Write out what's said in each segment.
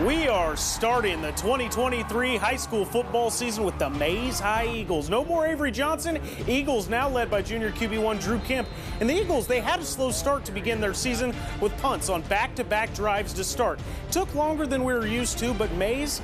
We are starting the 2023 high school football season with the Mays High Eagles. No more Avery Johnson. Eagles now led by junior QB1 Drew Kemp. And the Eagles, they had a slow start to begin their season with punts on back-to-back drives to start. Took longer than we were used to, but Mays,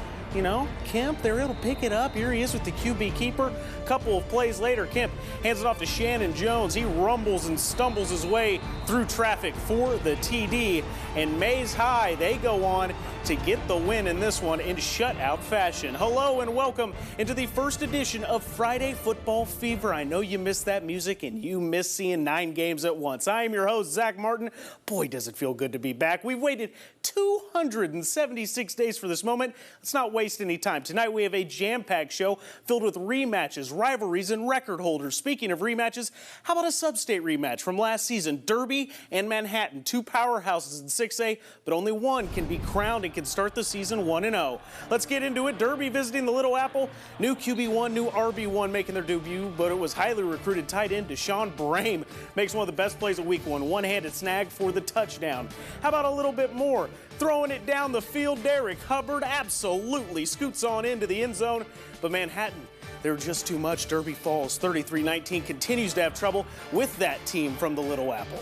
Kemp, they're able to pick it up. Here he is with the QB keeper. A couple of plays later, Kemp hands it off to Shannon Jones. He rumbles and stumbles his way through traffic for the TD. And Mays High, they go on to get the win in this one in shutout fashion. Hello and welcome into the first edition of Friday Football Fever. I know you missed that music and you miss seeing 9 games at once. I am your host, Zach Martin. Boy, does it feel good to be back. We've waited 276 days for this moment. Let's not waste any time. Tonight we have a jam-packed show filled with rematches, rivalries, and record holders. Speaking of rematches, how about a sub-state rematch from last season? Derby and Manhattan, 2 powerhouses in 6A, but only one can be crowned and can start the season 1-0. Let's get into it. Derby visiting the Little Apple. New QB1, new RB1 making their debut, but it was highly recruited tight end Deshaun Brame makes one of the best plays of week 1. One-handed snag for the touchdown. How about a little bit more? Throwing it down the field, Derek Hubbard absolutely scoots on into the end zone, but Manhattan, they're just too much. Derby falls 33-19, continues to have trouble with that team from the Little Apple.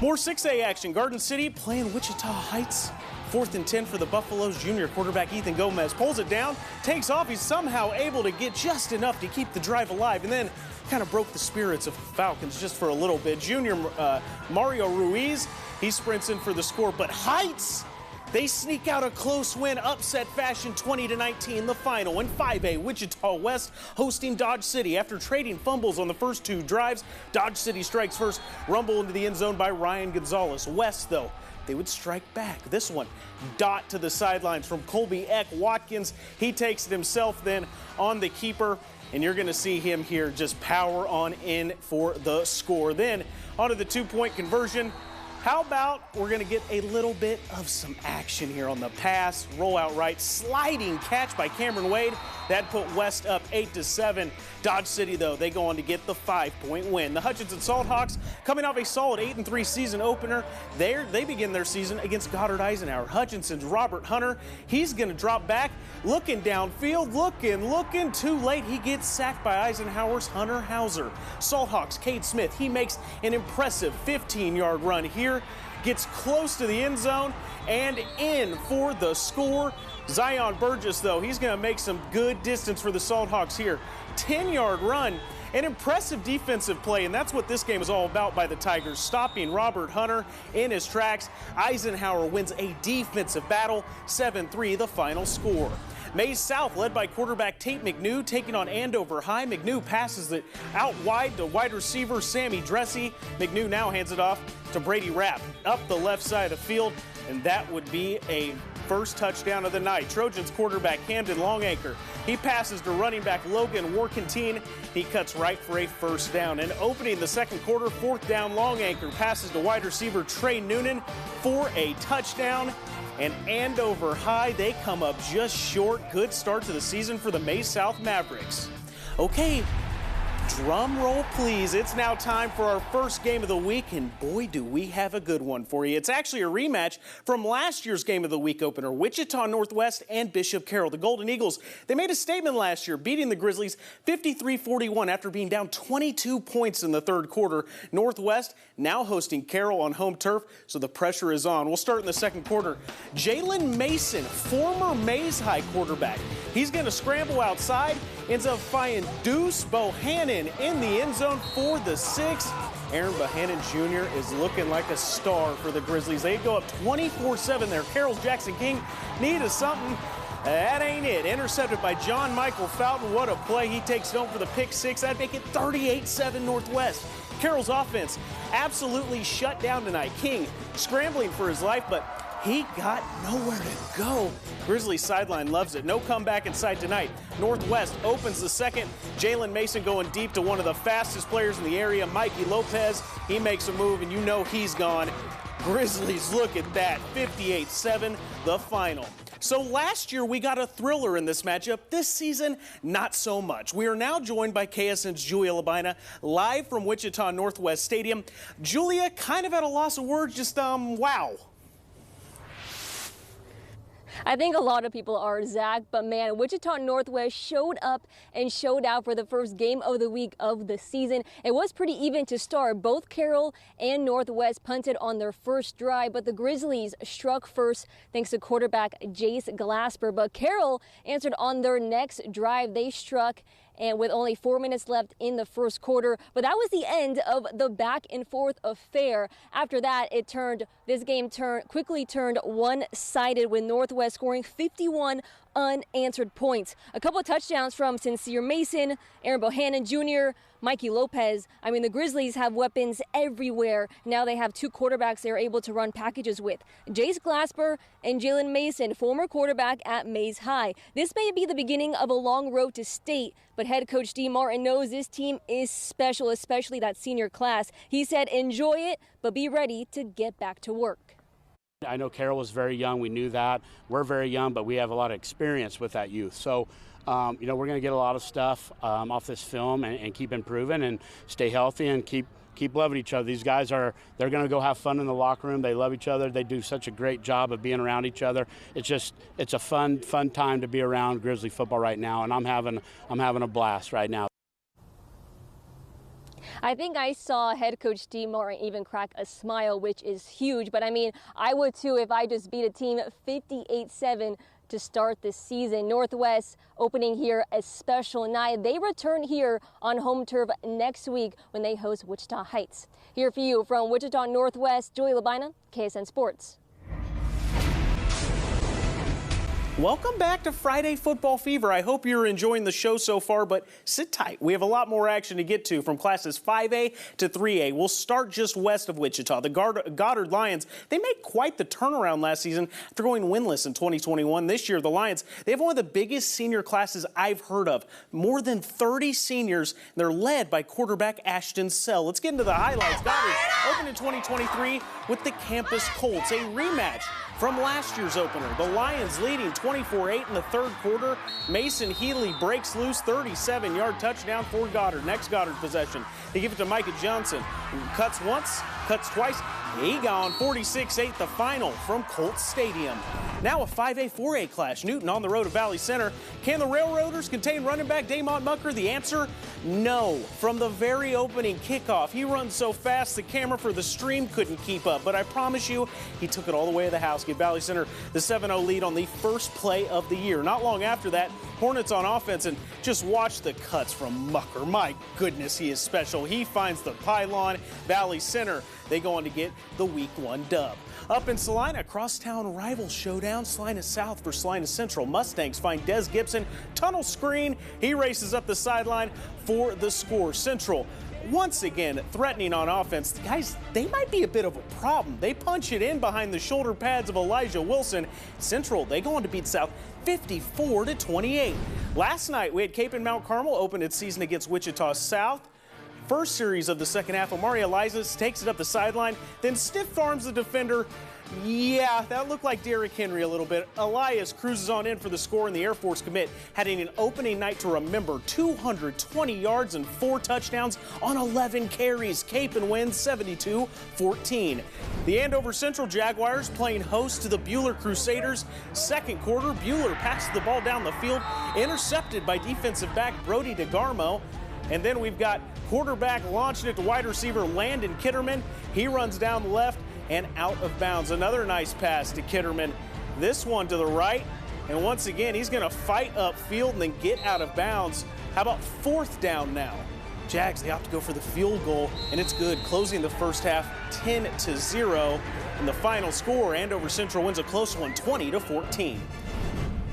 More 6A action. Garden City playing Wichita Heights. 4th and 10 for the Buffaloes. Junior quarterback Ethan Gomez pulls it down, takes off. He's somehow able to get just enough to keep the drive alive, and then kind of broke the spirits of Falcons just for a little bit. Junior Mario Ruiz, he sprints in for the score, but Heights, they sneak out a close win, upset fashion, 20-19, the final. In 5A, Wichita West hosting Dodge City. After trading fumbles on the first 2 drives, Dodge City strikes first, rumble into the end zone by Ryan Gonzalez. West, though, they would strike back. This one, dot to the sidelines from Colby Eck Watkins. He takes it himself then on the keeper, and you're going to see him here just power on in for the score. Then onto the 2-point conversion. How about we're going to get a little bit of some action here on the pass, roll out right, sliding catch by Cameron Wade. That put West up 8-7. Dodge City, though, they go on to get the 5-point win. The Hutchinson Salthawks, coming off a solid 8-3 season opener, they begin their season against Goddard Eisenhower. Hutchinson's Robert Hunter, he's going to drop back, looking downfield, looking too late. He gets sacked by Eisenhower's Hunter Hauser. Salthawks, Cade Smith, he makes an impressive 15-yard run here, gets close to the end zone, and in for the score. Zion Burgess, though, he's going to make some good distance for the Salthawks here. 10-yard run, an impressive defensive play, and that's what this game is all about by the Tigers, stopping Robert Hunter in his tracks. Eisenhower wins a defensive battle, 7-3, the final score. Mays South, led by quarterback Tate McNew, taking on Andover High. McNew passes it out wide to wide receiver Sammy Dressy. McNew now hands it off to Brady Rapp up the left side of the field, and that would be a first touchdown of the night. Trojans quarterback Camden Longanker, he passes to running back Logan Warkentine. He cuts right for a first down. And opening the second quarter, 4th down, Longanker passes to wide receiver Trey Noonan for a touchdown. And Andover High, they come up just short. Good start to the season for the Mays South Mavericks. Okay, drum roll, please. It's now time for our first game of the week, and boy, do we have a good one for you. It's actually a rematch from last year's game of the week opener, Wichita Northwest and Bishop Carroll. The Golden Eagles, they made a statement last year, beating the Grizzlies 53-41 after being down 22 points in the third quarter. Northwest now hosting Carroll on home turf, so the pressure is on. We'll start in the second quarter. Jalen Mason, former Mays High quarterback, he's going to scramble outside, ends up finding Deuce Bohannon in the end zone for the 6. Aaron Bohannon Jr. is looking like a star for the Grizzlies. They go up 24-7 there. Carroll's Jackson King needed something. That ain't it. Intercepted by John Michael Fountain. What a play. He takes it home for the pick 6. That'd make it 38-7 Northwest. Carroll's offense absolutely shut down tonight. King scrambling for his life, but he got nowhere to go. Grizzlies sideline loves it. No comeback in sight tonight. Northwest opens the second. Jalen Mason going deep to one of the fastest players in the area, Mikey Lopez. He makes a move, and you know he's gone. Grizzlies, look at that. 58-7, the final. So last year we got a thriller in this matchup. This season, not so much. We are now joined by KSN's Julia Labina, live from Wichita Northwest Stadium. Julia, kind of at a loss of words, just wow. I think a lot of people are, Zach, but man, Wichita Northwest showed up and showed out for the first game of the week of the season. It was pretty even to start. Both Carroll and Northwest punted on their first drive, but the Grizzlies struck first thanks to quarterback Jace Glasper. But Carroll answered on their next drive. They struck and with only 4 minutes left in the first quarter. But that was the end of the back and forth affair. After that, this game quickly turned one-sided with Northwest scoring 51 unanswered points. A couple of touchdowns from Sincere Mason, Aaron Bohannon Jr., Mikey Lopez. I mean, the Grizzlies have weapons everywhere. Now they have two quarterbacks they're able to run packages with. Jace Glasper and Jalen Mason, former quarterback at Mays High. This may be the beginning of a long road to state, but head coach D. Martin knows this team is special, especially that senior class. He said, enjoy it, but be ready to get back to work. I know Carroll was very young. We knew that. We're very young, but we have a lot of experience with that youth. So, we're going to get a lot of stuff off this film and keep improving and stay healthy and keep loving each other. These guys they're going to go have fun in the locker room. They love each other. They do such a great job of being around each other. It's a fun time to be around Grizzly football right now, and I'm having a blast right now. I think I saw head coach D. Martin even crack a smile, which is huge. But I mean, I would too if I just beat a team 58-7 to start this season. Northwest opening here a special night. They return here on home turf next week when they host Wichita Heights. Here for you from Wichita Northwest, Joey Labina, KSN Sports. Welcome back to Friday Football Fever. I hope you're enjoying the show so far, but sit tight. We have a lot more action to get to from classes 5A to 3A. We'll start just west of Wichita. The Goddard Lions, they made quite the turnaround last season after going winless in 2021. This year, the Lions, they have one of the biggest senior classes I've heard of. More than 30 seniors, and they're led by quarterback Ashton Sell. Let's get into the highlights. Goddard opened in 2023 with the Campus Colts, a rematch from last year's opener. The Lions leading 24-8 in the third quarter. Mason Healy breaks loose, 37-yard touchdown for Goddard. Next Goddard possession, they give it to Micah Johnson, who cuts once, cuts twice. He gone 46-8 the final from Colts Stadium. Now a 5A, 4A clash. Newton on the road to Valley Center. Can the Railroaders contain running back Damon Mucker? The answer, no. From the very opening kickoff, he runs so fast the camera for the stream couldn't keep up. But I promise you, he took it all the way to the house. Give Valley Center the 7-0 lead on the first play of the year. Not long after that, Hornets on offense, and just watch the cuts from Mucker. My goodness, he is special. He finds the pylon. Valley Center, they go on to get the Week 1 dub. Up in Salina, crosstown rival showdown. Salina South for Salina Central. Mustangs find Des Gibson, tunnel screen. He races up the sideline for the score. Central, once again, threatening on offense. Guys, they might be a bit of a problem. They punch it in behind the shoulder pads of Elijah Wilson. Central, they go on to beat South 54-28. Last night, we had Cape and Mount Carmel open its season against Wichita South. First series of the second half, Amari Elias takes it up the sideline, then stiff arms the defender. Yeah, that looked like Derrick Henry a little bit. Elias cruises on in for the score, and the Air Force commit having an opening night to remember. 220 yards and 4 touchdowns on 11 carries. Cape and wins 72-14. The Andover Central Jaguars playing host to the Buhler Crusaders. Second quarter, Buhler passes the ball down the field, intercepted by defensive back Brody DeGarmo. And then we've got quarterback launching it to wide receiver Landon Kitterman. He runs down the left and out of bounds. Another nice pass to Kitterman. This one to the right. And once again, he's going to fight upfield and then get out of bounds. How about fourth down now? Jags, they opt to go for the field goal, and it's good. Closing the first half 10-0. And the final score, Andover Central wins a close one, 20-14.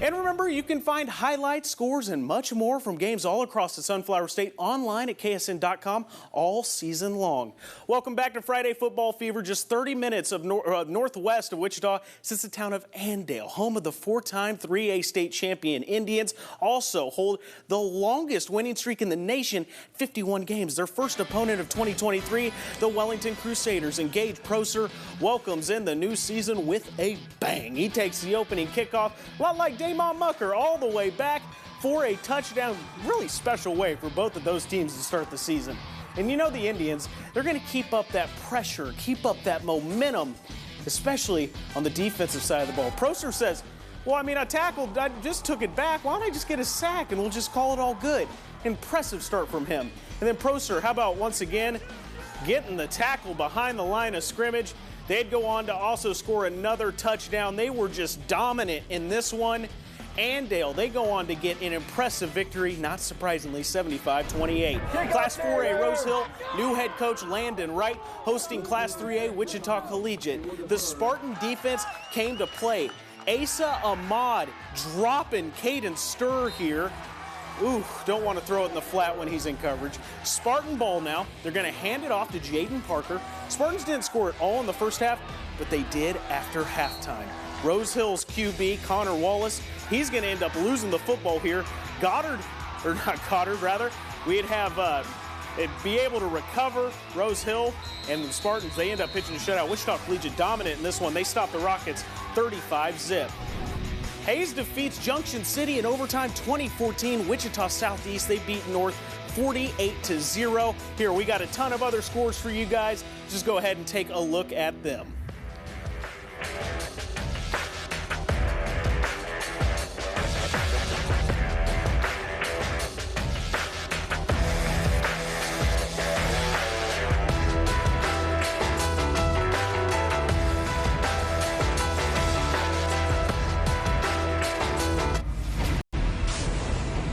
And remember, you can find highlights, scores, and much more from games all across the Sunflower State online at KSN.com all season long. Welcome back to Friday Football Fever. Just 30 minutes of northwest of Wichita sits the town of Andale, home of the 4-time 3A state champion Indians. Also hold the longest winning streak in the nation, 51 games. Their first opponent of 2023, the Wellington Crusaders. And Gage Proser welcomes in the new season with a bang. He takes the opening kickoff, a lot like Damon Mucker, all the way back for a touchdown. Really special way for both of those teams to start the season. And you know the Indians, they're going to keep up that pressure, keep up that momentum, especially on the defensive side of the ball. Proser says, Well, I mean, I just took it back. Why don't I just get a sack and we'll just call it all good? Impressive start from him. And then Proser, how about once again getting the tackle behind the line of scrimmage? They'd go on to also score another touchdown. They were just dominant in this one. Andale, they go on to get an impressive victory, not surprisingly, 75-28. Class 4A Rose Hill, new head coach Landon Wright hosting Class 3A Wichita Collegiate. The Spartan defense came to play. Asa Ahmad dropping Caden Sturr here. Ooh, don't want to throw it in the flat when he's in coverage. Spartan ball now. They're going to hand it off to Jaden Parker. Spartans didn't score it all in the first half, but they did after halftime. Rose Hill's QB, Connor Wallace, he's going to end up losing the football here. We'd have it'd be able to recover Rose Hill, and the Spartans, they end up pitching a shutout. Wichita Collegiate dominant in this one. They stopped the Rockets 35-zip. Hayes defeats Junction City in overtime 2014. Wichita Southeast, they beat North 48-0. Here, we got a ton of other scores for you guys. Just go ahead and take a look at them.